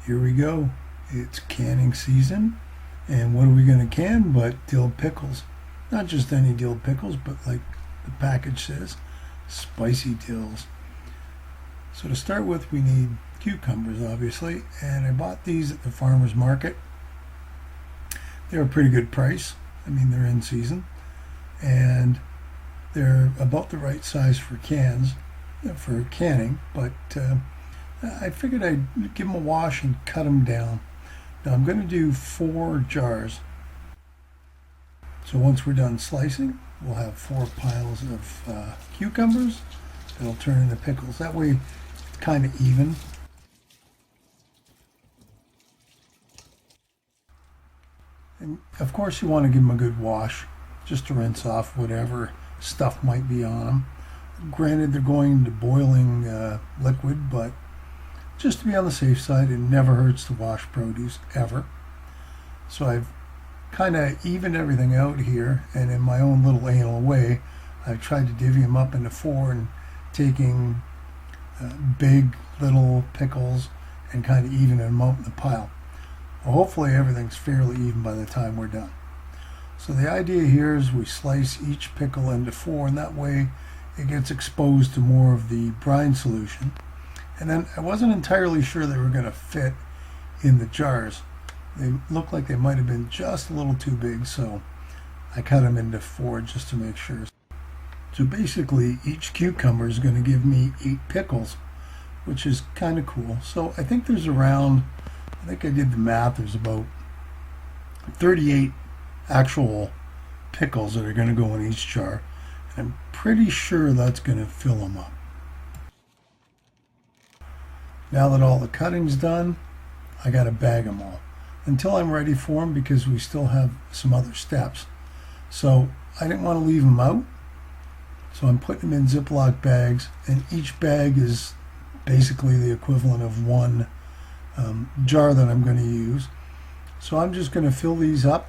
Here we go. It's canning season, and what are we going to can but dill pickles? Not just any dill pickles, but like the package says, spicy dills. So to start with, we need cucumbers, obviously, and I bought these at the farmer's market. They're a pretty good price. I mean, they're in season, and they're about the right size for cans, for canning, but I figured I'd give them a wash and cut them down. Now I'm going to do 4 jars. So once we're done slicing, we'll have 4 piles of cucumbers that'll turn into pickles. That way it's kind of even. And of course you want to give them a good wash, just to rinse off whatever stuff might be on them. Granted, they're going into boiling liquid, but just to be on the safe side, it never hurts to wash produce, ever. So I've kind of evened everything out here, and in my own little anal way, I've tried to divvy them up into 4 and taking big little pickles and kind of evening them out in the pile. Well, hopefully everything's fairly even by the time we're done. So the idea here is we slice each pickle into 4, and that way it gets exposed to more of the brine solution. And then I wasn't entirely sure they were going to fit in the jars. They looked like they might have been just a little too big, so I cut them into 4 just to make sure. So basically each cucumber is going to give me 8 pickles, which is kind of cool. So I think there's around, I think I did the math, there's about 38 actual pickles that are going to go in each jar. And I'm pretty sure that's going to fill them up. Now that all the cutting's done, I got to bag them all until I'm ready for them, because we still have some other steps. So I didn't want to leave them out, so I'm putting them in Ziploc bags, and each bag is basically the equivalent of 1 jar that I'm going to use. So I'm just going to fill these up,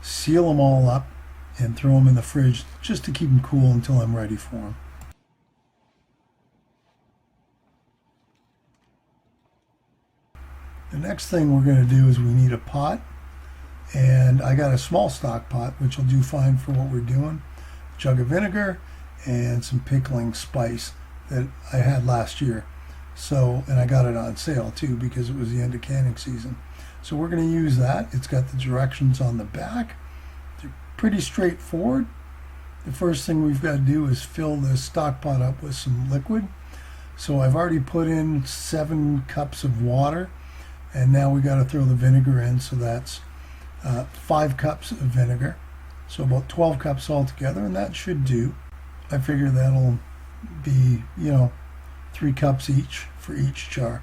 seal them all up, and throw them in the fridge just to keep them cool until I'm ready for them. The next thing we're going to do is we need a pot, and I got a small stock pot, which will do fine for what we're doing. A jug of vinegar and some pickling spice that I had last year. So, and I got it on sale too because it was the end of canning season. So we're going to use that. It's got the directions on the back. They're pretty straightforward. The first thing we've got to do is fill this stock pot up with some liquid. So I've already put in 7 cups of water. And now we got to throw the vinegar in, so that's 5 cups of vinegar, so about 12 cups altogether, and that should do. I figure that'll be, 3 cups each for each jar.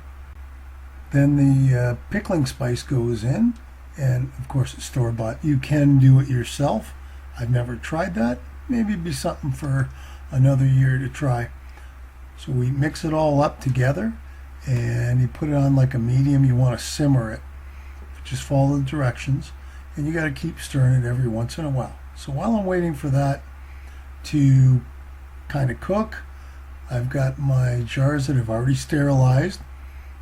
Then the pickling spice goes in, and of course it's store-bought. You can do it yourself. I've never tried that. Maybe it'd be something for another year to try. So we mix it all up together, and you put it on like a medium. You want to simmer it. Just follow the directions, and you got to keep stirring it every once in a while. So while I'm waiting for that to kind of cook, I've got my jars that I've already sterilized.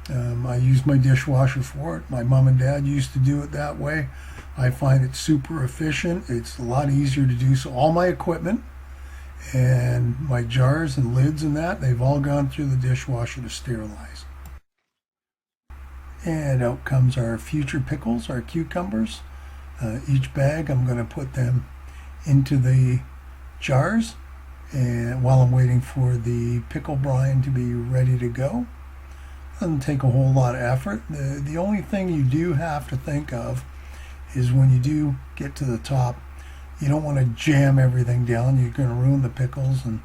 I use my dishwasher for it. My mom and dad used to do it that way. I find it super efficient. It's a lot easier to do. So all my equipment and my jars and lids and that, they've all gone through the dishwasher to sterilize. And out comes our future pickles, our cucumbers. Each bag, I'm going to put them into the jars, and while I'm waiting for the pickle brine to be ready to go. Doesn't take a whole lot of effort. The only thing you do have to think of is when you do get to the top, you don't want to jam everything down. You're going to ruin the pickles, and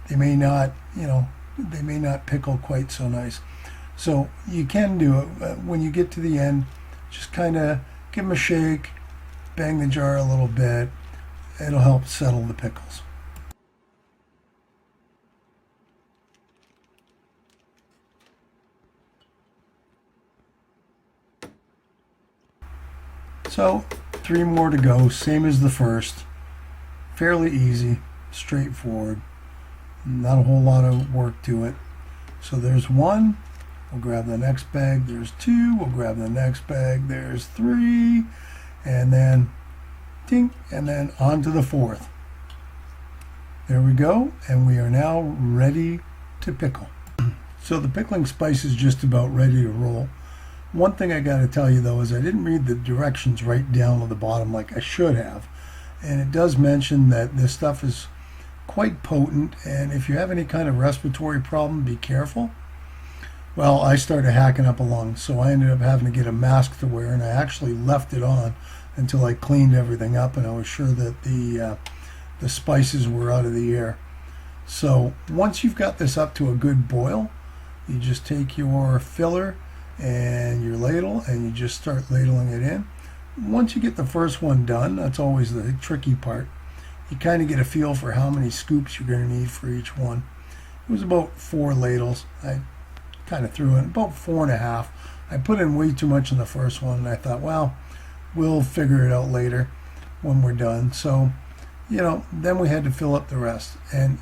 they may not, they may not pickle quite so nice. So you can do it when you get to the end. Just kind of give them a shake, bang the jar a little bit. It'll help settle the pickles. So 3 more to go, same as the first. Fairly easy, straightforward, not a whole lot of work to it. So there's one. We'll grab the next bag, there's 2. We'll grab the next bag, there's 3. And then, ding, and then on to the 4th. There we go, and we are now ready to pickle. So the pickling spice is just about ready to roll. One thing I got to tell you though is I didn't read the directions right down to the bottom like I should have. And it does mention that this stuff is quite potent, and if you have any kind of respiratory problem, be careful. Well, I started hacking up a lung, so I ended up having to get a mask to wear, and I actually left it on until I cleaned everything up and I was sure that the spices were out of the air. So once you've got this up to a good boil, you just take your filler and your ladle and you just start ladling it in. Once you get the first one done, that's always the tricky part. You kind of get a feel for how many scoops you're going to need for each one. It was about 4 ladles. I kind of threw in about 4.5. I put in way too much in the first one, and I thought, well, we'll figure it out later when we're done. So, you know, then we had to fill up the rest. And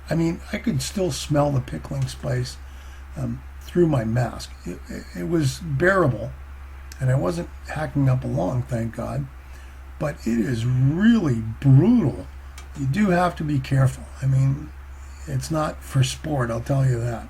I mean, I could still smell the pickling spice through my mask. It was bearable, and I wasn't hacking up a lung, thank God. But it is really brutal. You do have to be careful. I mean, it's not for sport, I'll tell you that.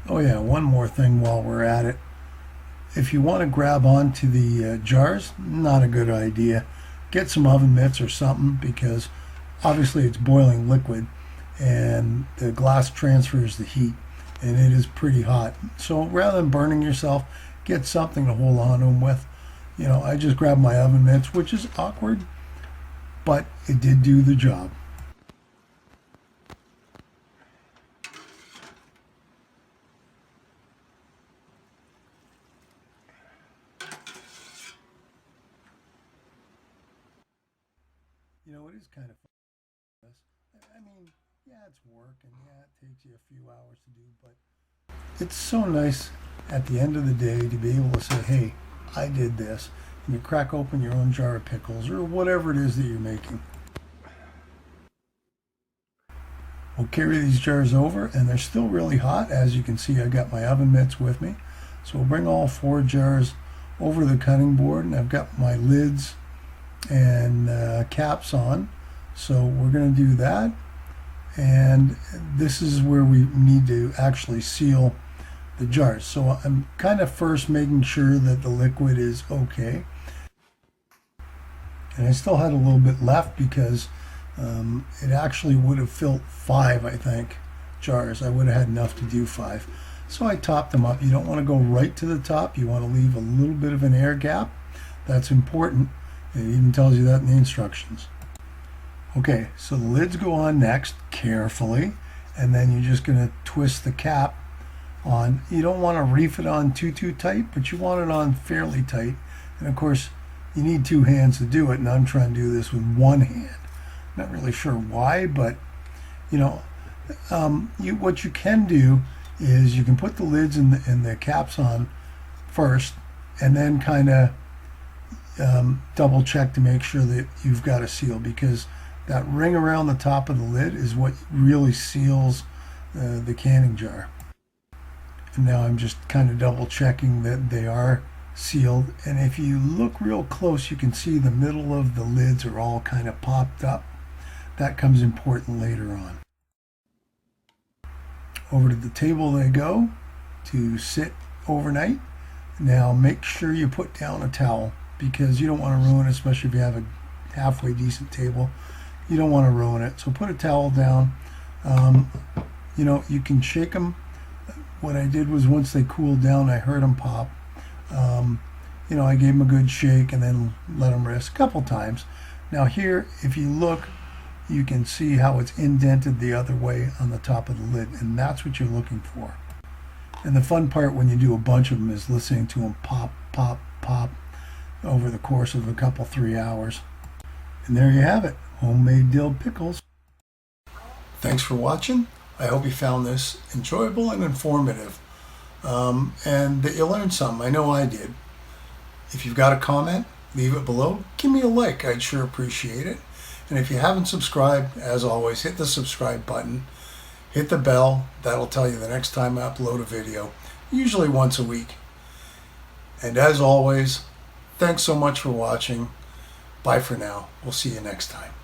Oh yeah, one more thing while we're at it. If you want to grab onto the jars, not a good idea. Get some oven mitts or something, because obviously it's boiling liquid and the glass transfers the heat and it is pretty hot. So rather than burning yourself, get something to hold on to them with. You know, I just grabbed my oven mitts, which is awkward, but it did do the job. You know, it is kind of fun. I mean, yeah, it's work, and yeah, it takes you a few hours to do, but it's so nice at the end of the day to be able to say, hey, I did this, and you crack open your own jar of pickles or whatever it is that you're making. We'll carry these jars over, and they're still really hot. As you can see, I got my oven mitts with me. So we'll bring all 4 jars over the cutting board, and I've got my lids and caps on. So we're going to do that, and this is where we need to actually seal the jars. So I'm kind of first making sure that the liquid is okay, and I still had a little bit left because it actually would have filled 5, I think, jars. I would have had enough to do 5. So I topped them up. You don't want to go right to the top. You want to leave a little bit of an air gap. That's important. It even tells you that in the instructions. Okay, so the lids go on next, carefully, and then you're just going to twist the cap on. You don't want to reef it on too tight, but you want it on fairly tight. And of course, you need 2 hands to do it, and I'm trying to do this with 1 hand. Not really sure why, but you know, what you can do is you can put the lids and the caps on first, and then kind of double check to make sure that you've got a seal, because that ring around the top of the lid is what really seals the canning jar. And now I'm just kind of double checking that they are sealed, and if you look real close, you can see the middle of the lids are all kind of popped up. That comes important later on. Over to the table they go to sit overnight. Now make sure you put down a towel, because you don't want to ruin it, especially if you have a halfway decent table. You don't want to ruin it. So put a towel down. You know, you can shake them. What I did was once they cooled down, I heard them pop. You know, I gave them a good shake and then let them rest a couple times. Now here, if you look, you can see how it's indented the other way on the top of the lid, and that's what you're looking for. And the fun part when you do a bunch of them is listening to them pop, pop, pop over the course of a couple, 3 hours. And there you have it, homemade dill pickles. Thanks for watching. I hope you found this enjoyable and informative. and that you learned something. I know I did. If you've got a comment, leave it below. Give me a like. I'd sure appreciate it. And if you haven't subscribed, as always, hit the subscribe button. Hit the bell. That'll tell you the next time I upload a video, usually once a week. And as always, thanks so much for watching. Bye for now. We'll see you next time.